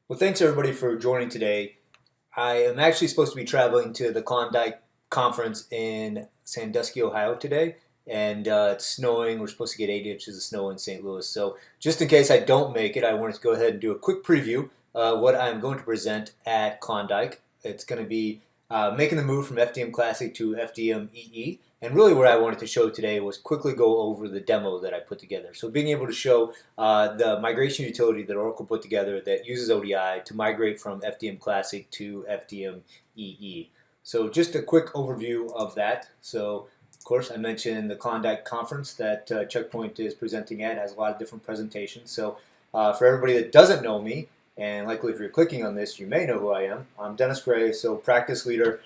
Well, thanks everybody for joining today. I am actually supposed to be traveling to the Klondike conference in Sandusky, Ohio today, and it's snowing. We're supposed to get 8 inches of snow in St. Louis. So, just in case I don't make it, I wanted to go ahead and do a quick preview what I'm going to present at Klondike. It's going to be making the move from FDM Classic to FDMEE. And really, what I wanted to show today was quickly go over the demo that I put together. So, being able to show the migration utility that Oracle put together that uses ODI to migrate from FDM Classic to FDMEE. So, just a quick overview of that. So, of course, I mentioned the Klondike conference that Checkpoint is presenting at has a lot of different presentations. So, for everybody that doesn't know me, and likely if you're clicking on this, you may know who I am. I'm Dennis Gray, so practice leader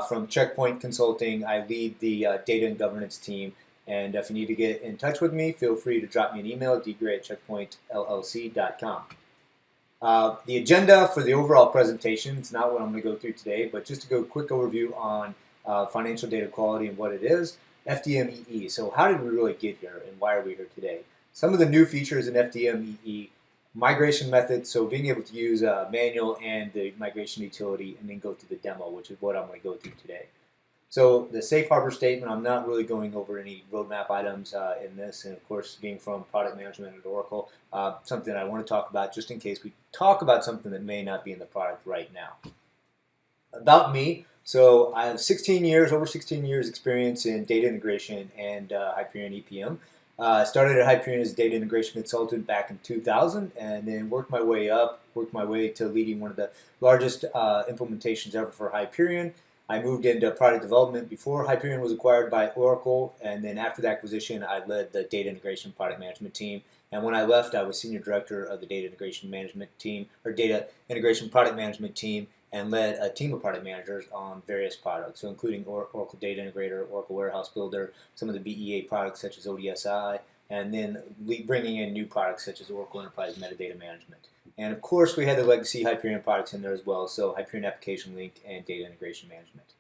from Checkpoint Consulting. I lead the data and governance team. And if you need to get in touch with me, feel free to drop me an email, dgray@checkpointllc.com. The agenda for the overall presentation, it's not what I'm going to go through today, but just to go quick overview on financial data quality and what it is. FDMEE. So how did we really get here and why are we here today? Some of the new features in FDMEE, migration methods, so being able to use manual and the migration utility and then go through the demo, which is what I'm going to go through today. So the safe harbor statement, I'm not really going over any roadmap items in this, and of course being from product management at Oracle, something I want to talk about just in case we talk about something that may not be in the product right now. About me, so I have over 16 years experience in data integration and Hyperion EPM. I started at Hyperion as a data integration consultant back in 2000 and then worked my way to leading one of the largest implementations ever for Hyperion. I moved into product development before Hyperion was acquired by Oracle, and then after the acquisition, I led the data integration product management team. And when I left, I was senior director of the data integration management team, or data integration product management team, and led a team of product managers on various products, so including Oracle Data Integrator, Oracle Warehouse Builder, some of the BEA products such as ODSI, and then bringing in new products such as Oracle Enterprise Metadata Management. And of course, we had the legacy Hyperion products in there as well, so Hyperion Application Link and Data Integration Management.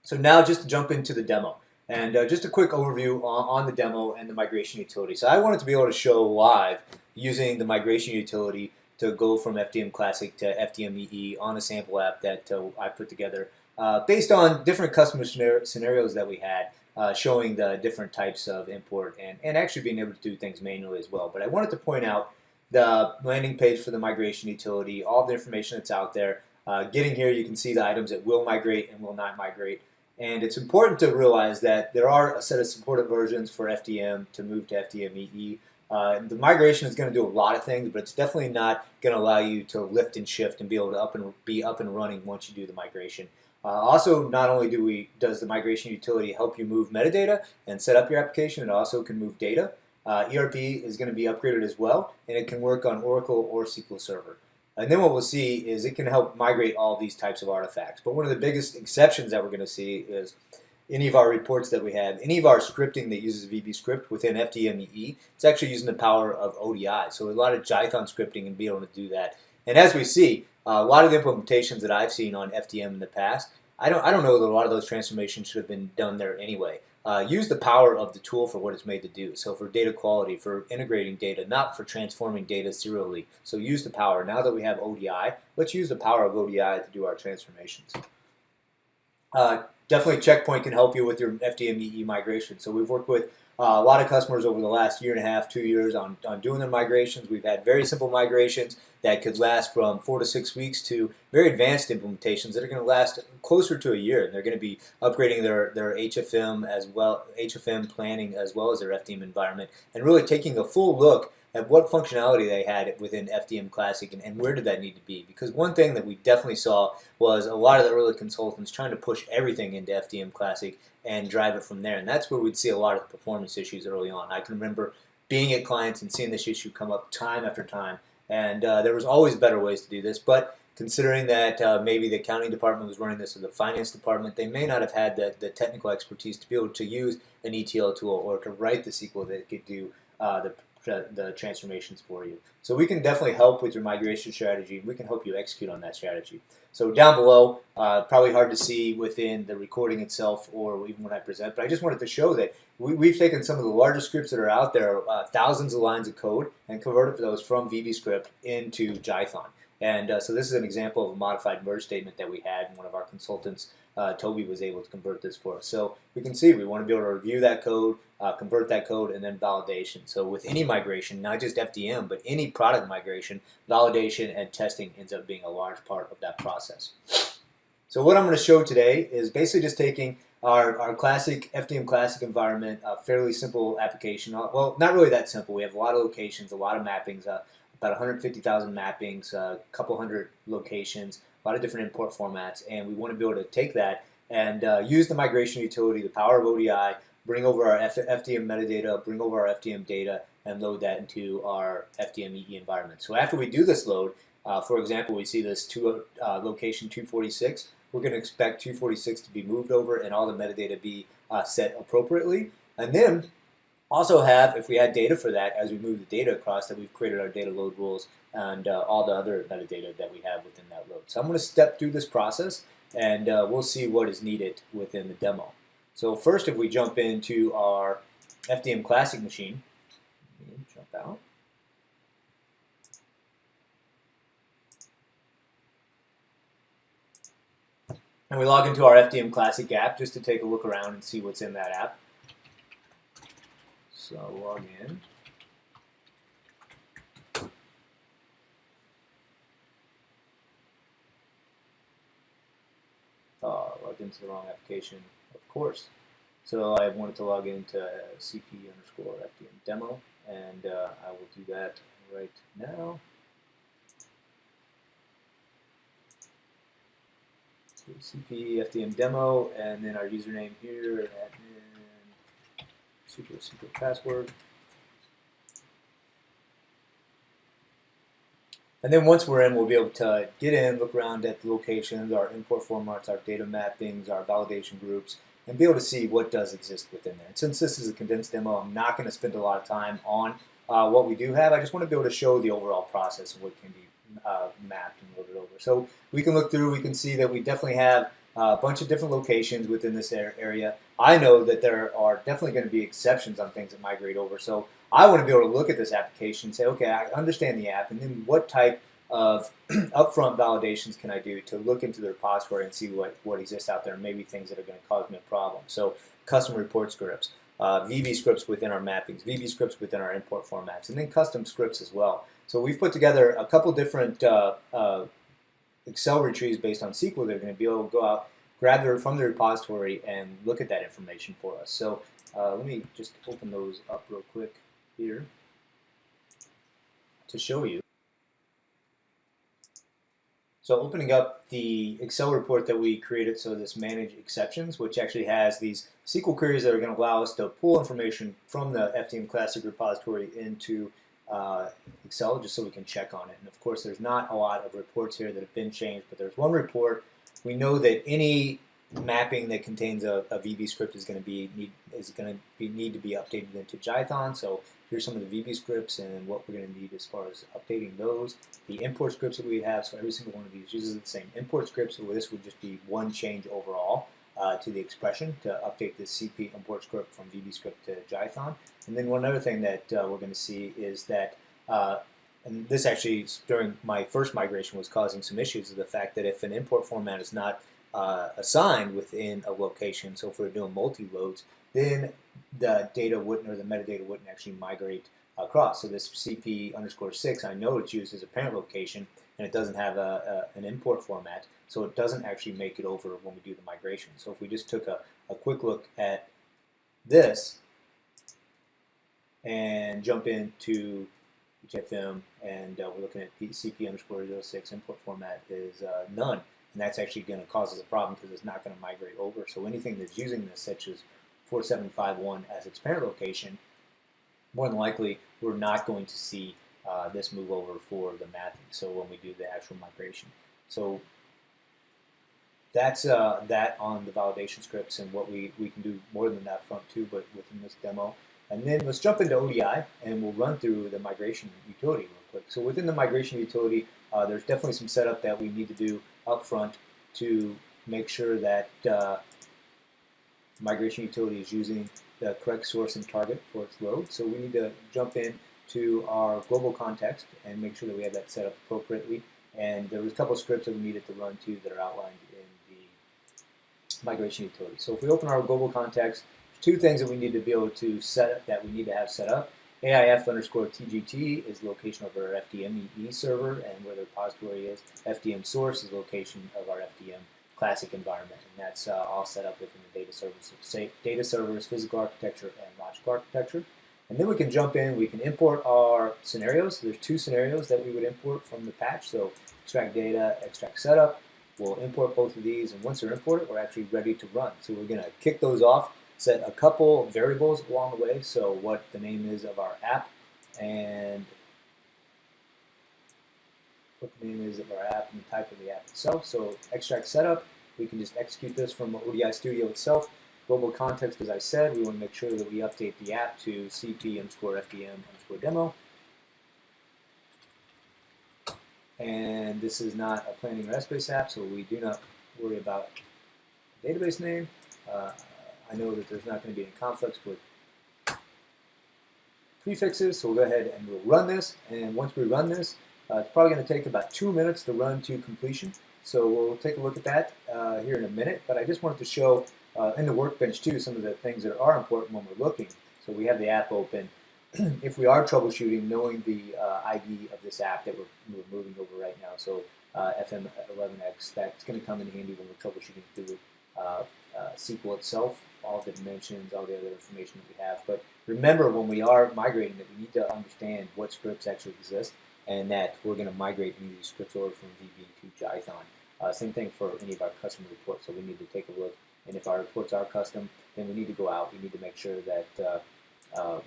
So now just to jump into the demo. And just a quick overview on the demo and the migration utility. So I wanted to be able to show live using the migration utility to go from FDM Classic to FDMEE on a sample app that I put together based on different customer scenarios that we had, showing the different types of import and actually being able to do things manually as well. But I wanted to point out the landing page for the migration utility, all the information that's out there. Getting here, you can see the items that will migrate and will not migrate. And it's important to realize that there are a set of supported versions for FDM to move to FDMEE. The migration is going to do a lot of things, but it's definitely not going to allow you to lift and shift and be able to be up and running once you do the migration. Also, not only does the migration utility help you move metadata and set up your application, it also can move data. ERP is going to be upgraded as well, and it can work on Oracle or SQL Server. And then what we'll see is it can help migrate all these types of artifacts. But one of the biggest exceptions that we're going to see is any of our reports that we have, any of our scripting that uses VB script within FDMEE, it's actually using the power of ODI. So a lot of Jython scripting and be able to do that. And as we see, a lot of the implementations that I've seen on FDM in the past, I don't know that a lot of those transformations should have been done there anyway. Use the power of the tool for what it's made to do. So for data quality, for integrating data, not for transforming data serially. So use the power. Now that we have ODI, let's use the power of ODI to do our transformations. Definitely Checkpoint can help you with your FDMEE migration. So we've worked with a lot of customers over the last year and a half, 2 years on doing their migrations. We've had very simple migrations that could last from 4 to 6 weeks to very advanced implementations that are going to last closer to a year. And they're going to be upgrading their HFM as well, HFM planning as well as their FDM environment, and really taking a full look at what functionality they had within FDM Classic and where did that need to be. Because one thing that we definitely saw was a lot of the early consultants trying to push everything into FDM Classic and drive it from there. And that's where we'd see a lot of performance issues early on. I can remember being at clients and seeing this issue come up time after time. And there was always better ways to do this. But considering that maybe the accounting department was running this or the finance department, they may not have had the technical expertise to be able to use an ETL tool or to write the SQL that could do the the transformations for you. So we can definitely help with your migration strategy. We can help you execute on that strategy. So down below, probably hard to see within the recording itself or even when I present, but I just wanted to show that we've taken some of the largest scripts that are out there, thousands of lines of code, and converted those from VBScript into Jython. And so this is an example of a modified merge statement that we had, and one of our consultants, Toby, was able to convert this for us. So we can see we want to be able to review that code, convert that code, and then validation. So with any migration, not just FDM, but any product migration, validation and testing ends up being a large part of that process. So what I'm going to show today is basically just taking our classic FDM classic environment, a fairly simple application. Well, not really that simple. We have a lot of locations, a lot of mappings, about 150,000 mappings, a couple hundred locations, a lot of different import formats, and we want to be able to take that and use the migration utility, the power of ODI, bring over our FDM metadata, bring over our FDM data, and load that into our FDMEE environment. So after we do this load, for example, we see this location 246, we're going to expect 246 to be moved over and all the metadata be set appropriately. And then also have, if we had data for that, as we move the data across, that we've created our data load rules and all the other metadata that we have within that load. So I'm going to step through this process, and we'll see what is needed within the demo. So first, if we jump into our FDM Classic machine, jump out. And we log into our FDM Classic app just to take a look around and see what's in that app. So log in. Logged into the wrong application, of course. So I wanted to log into CP_FDM demo, and I will do that right now. So CP_FDM demo, and then our username here, admin, super secret password. And then once we're in, we'll be able to get in, look around at the locations, our import formats, our data mappings, our validation groups, and be able to see what does exist within there. And since this is a condensed demo, I'm not going to spend a lot of time on what we do have. I just want to be able to show the overall process of what can be mapped and loaded over. So we can look through, we can see that we definitely have a bunch of different locations within this area. I know that there are definitely going to be exceptions on things that migrate over. So I want to be able to look at this application and say, okay, I understand the app, and then what type of upfront validations can I do to look into the repository and see what exists out there, and maybe things that are going to cause me a problem. So custom report scripts, VB scripts within our mappings, VB scripts within our import formats, and then custom scripts as well. So we've put together a couple different Excel retrieves based on SQL that are going to be able to go out, grab it from the repository, and look at that information for us. So let me just open those up real quick here to show you. So opening up the Excel report that we created, so this manage exceptions, which actually has these SQL queries that are going to allow us to pull information from the FDM Classic repository into Excel, just so we can check on it. And of course, there's not a lot of reports here that have been changed, but there's one report. We know that any mapping that contains a VB script is going to need to be updated into Jython. So here's some of the VB scripts and what we're going to need as far as updating those. The import scripts that we have, so every single one of these uses the same import script, so this would just be one change overall to the expression to update this CP import script from VB script to Jython. And then one other thing that we're going to see is that, and this actually during my first migration was causing some issues, is the fact that if an import format is not assigned within a location, so if we're doing multi-loads, then the data wouldn't, or the metadata wouldn't actually migrate across. So this CP_6, I know it's used as a parent location, and it doesn't have an import format, so it doesn't actually make it over when we do the migration. So if we just took a quick look at this and jump into HFM, and we're looking at CP_06, import format is none. And that's actually going to cause us a problem because it's not going to migrate over. So anything that's using this, such as 4751 as its parent location, more than likely we're not going to see this move over for the mapping. So when we do the actual migration, so that's that on the validation scripts, and what we can do more than that front too. But within this demo, And then let's jump into ODI, and we'll run through the migration utility real quick. So within the migration utility, there's definitely some setup that we need to do up front to make sure that migration utility is using the correct source and target for its load. So we need to jump in to our global context and make sure that we have that set up appropriately. And there was a couple of scripts that we needed to run to that are outlined in the migration utility. So if we open our global context, two things that we need to be able to set up, that we need to have set up. AIF_TGT is the location of our FDMEE server and where the repository is. FDM source is the location of our FDM classic environment, and that's all set up within the data servers. So data servers, physical architecture, and logical architecture. And then we can jump in, we can import our scenarios. There's two scenarios that we would import from the patch. So extract data, extract setup. We'll import both of these, and once they're imported, we're actually ready to run. So we're going to kick those off, set a couple variables along the way, so what the name is of our app, and what the name is of our app and the type of the app itself. So extract setup, we can just execute this from ODI Studio itself. Global context, as I said, we want to make sure that we update the app to cp_fdm_demo. And this is not a planning REST-based app, so we do not worry about database name. I know that there's not going to be any conflicts with prefixes, so we'll go ahead and we'll run this. And once we run this, it's probably going to take about 2 minutes to run to completion. So we'll take a look at that here in a minute. But I just wanted to show in the workbench too some of the things that are important when we're looking. So we have the app open. If we are troubleshooting, knowing the ID of this app that we're moving over right now, so FM11X, that's going to come in handy when we're troubleshooting through SQL itself, all the dimensions, all the other information that we have. But remember, when we are migrating, that we need to understand what scripts actually exist, and that we're going to migrate these scripts over from VB to Jython. Same thing for any of our custom reports. So we need to take a look, and if our reports are custom, then we need to go out. We need to make sure that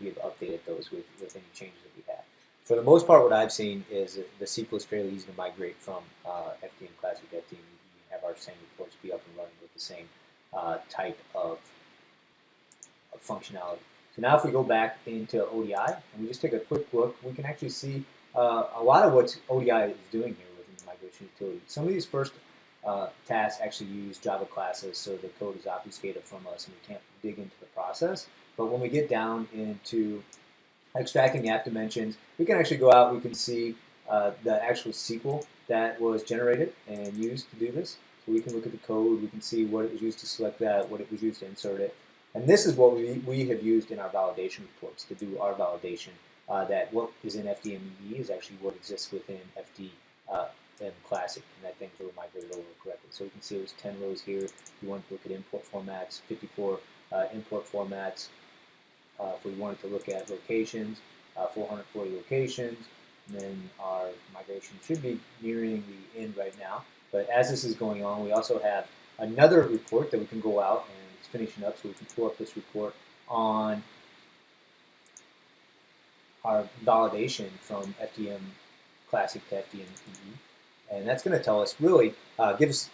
we have updated those with any changes that we have. For the most part, what I've seen is the SQL is fairly easy to migrate from FDM Classic to FDM. We have our same reports be up and running with the same type of functionality. So now if we go back into ODI and we just take a quick look, we can actually see a lot of what ODI is doing here within the migration utility. Some of these first tasks actually use Java classes, so the code is obfuscated from us and we can't dig into the process. But when we get down into extracting the app dimensions, we can actually go out, we can see the actual SQL that was generated and used to do this. So we can look at the code, we can see what it was used to select that, what it was used to insert it. And this is what we have used in our validation reports to do our validation, that what is in FDMEE is actually what exists within FDM Classic, and that things were migrated over correctly. So we can see it was 10 rows here. If we want to look at import formats, 54 import formats. If we wanted to look at locations, 440 locations, and then our migration should be nearing the end right now. But as this is going on, we also have another report that we can go out, and it's finishing up, so we can pull up this report on our validation from FDM Classic to FDMEE. And that's going to tell us, really, give us,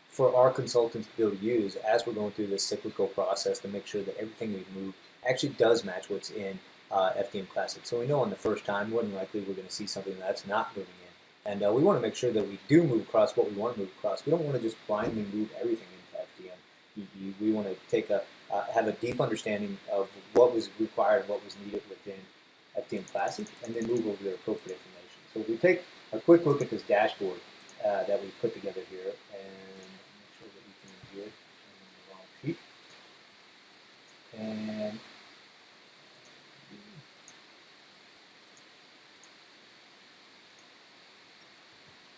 for our consultants to be able to use as we're going through this cyclical process to make sure that everything we move actually does match what's in FDM Classic. So we know on the first time, more than likely, we're going to see something that's not moving in. And we want to make sure that we do move across what we want to move across. We don't want to just blindly move everything into FDM. We want to have a deep understanding of what was required, what was needed within FDM Classic, and then move over the appropriate information. So if we take a quick look at this dashboard that we put together here, and make sure that we can view it in the wrong sheet.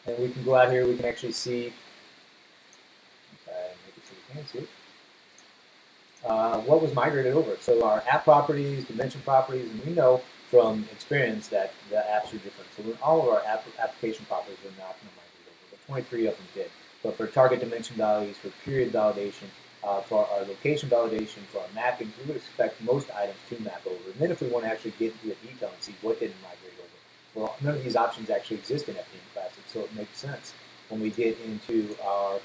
And we can go out here, we can actually see, make it so we can see it, what was migrated over. So our app properties, dimension properties, and we know from experience that the apps are different. So all of our application properties are not going to migrate over, but 23 of them did. But for target dimension values, for period validation, for our location validation, for our mappings, we would expect most items to map over. And then if we want to actually get into the detail and see what didn't migrate over, well, none of these options actually exist in FDM Classic, so it makes sense. When we get into our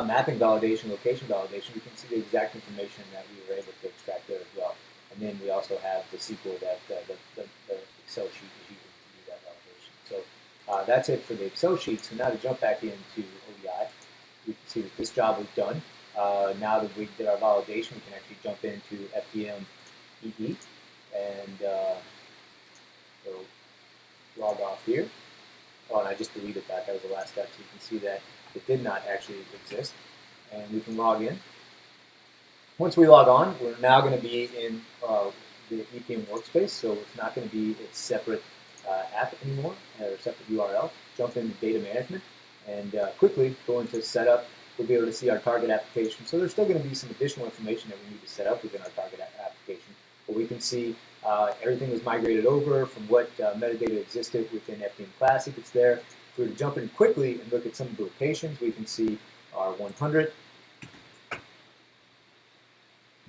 mapping validation, location validation, we can see the exact information that we were able to extract there as well. and then we also have the SQL that the Excel sheet is using to do that validation. So that's it for the Excel sheet. So now to jump back into ODI, we can see that this job was done. Now that we did our validation, we can actually jump into FDMEE and so log off here. Oh, and I just deleted that. That was the last step. So you can see that it did not actually exist. And we can log in. Once we log on, we're now going to be in the EPM workspace. So it's not going to be its separate app anymore, or separate URL. Jump into data management and quickly go into setup. We'll be able to see our target application. So there's still going to be some additional information that we need to set up within our target application. But we can see everything was migrated over from what metadata existed within FDM Classic. It's there. If we were to jump in quickly and look at some of the locations, we can see our 100.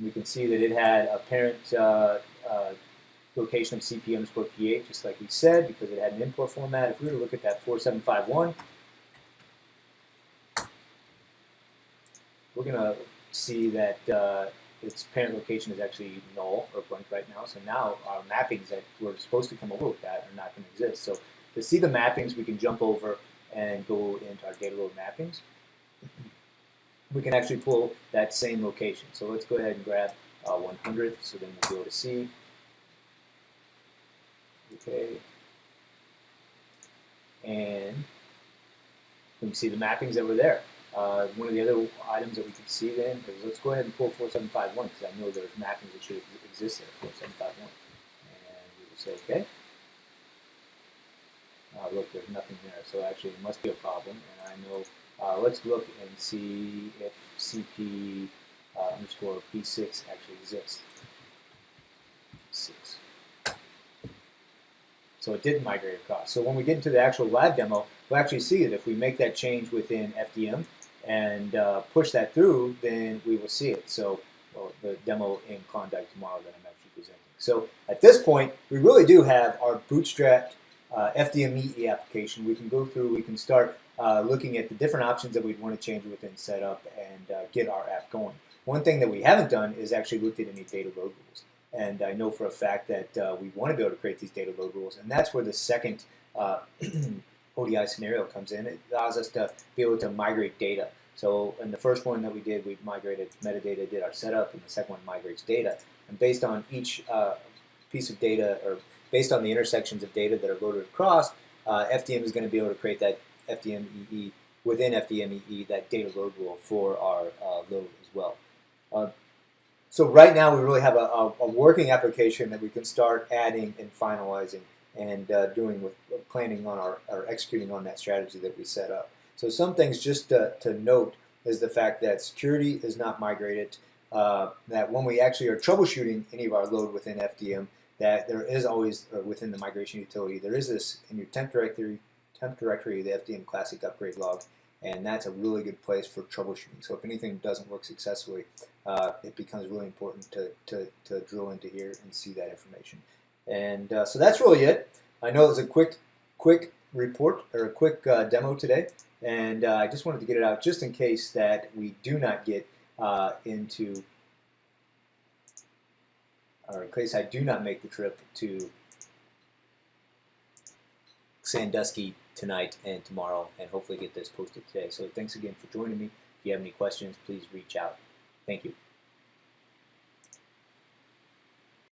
We can see that it had a parent location of CP_P8, just like we said, because it had an import format. If we were to look at that 4751, we're going to see that its parent location is actually null or blank right now. So now our mappings that were supposed to come over with that are not going to exist. So to see the mappings, we can jump over and go into our data load mappings. We can actually pull that same location. So let's go ahead and grab 100, so then we'll be able to see. Okay. And we can see the mappings that were there. One of the other items that we can see then is, let's go ahead and pull 4751, because I know there's mappings that should exist there, 4751. And we will say OK. Look, there's nothing there, so actually it must be a problem. And I know, let's look and see if CP underscore P6 actually exists. 6. So it didn't migrate across. So when we get into the actual live demo, we'll actually see that if we make that change within FDM and push that through, then we will see it. So the demo in Klondike tomorrow that I'm actually presenting. So at this point, we really do have our bootstrapped FDMEE application. We can go through, we can start looking at the different options that we'd want to change within setup and get our app going. One thing that we haven't done is actually looked at any data load rules. And I know for a fact that we want to be able to create these data load rules, and that's where the second ODI scenario comes in. It allows us to be able to migrate data. So in the first one that we did, we migrated metadata, did our setup, and the second one migrates data. And based on each piece of data, or based on the intersections of data that are loaded across, FDM is going to be able to create that FDMEE within FDMEE, that data load rule for our load as well. So right now we really have a working application that we can start adding and finalizing and planning on or executing on that strategy that we set up. So some things just to note is the fact that security is not migrated, that when we actually are troubleshooting any of our load within FDM, that there is always, within the migration utility, there is this in your temp directory, the FDM Classic upgrade log, and that's a really good place for troubleshooting. So if anything doesn't work successfully, it becomes really important to drill into here and see that information. And so that's really it. I know it was a quick report, or a quick demo today, and I just wanted to get it out just in case that we do not get into, or in case I do not make the trip to Sandusky tonight and tomorrow, and hopefully get this posted today. So thanks again for joining me. If you have any questions, please reach out. Thank you.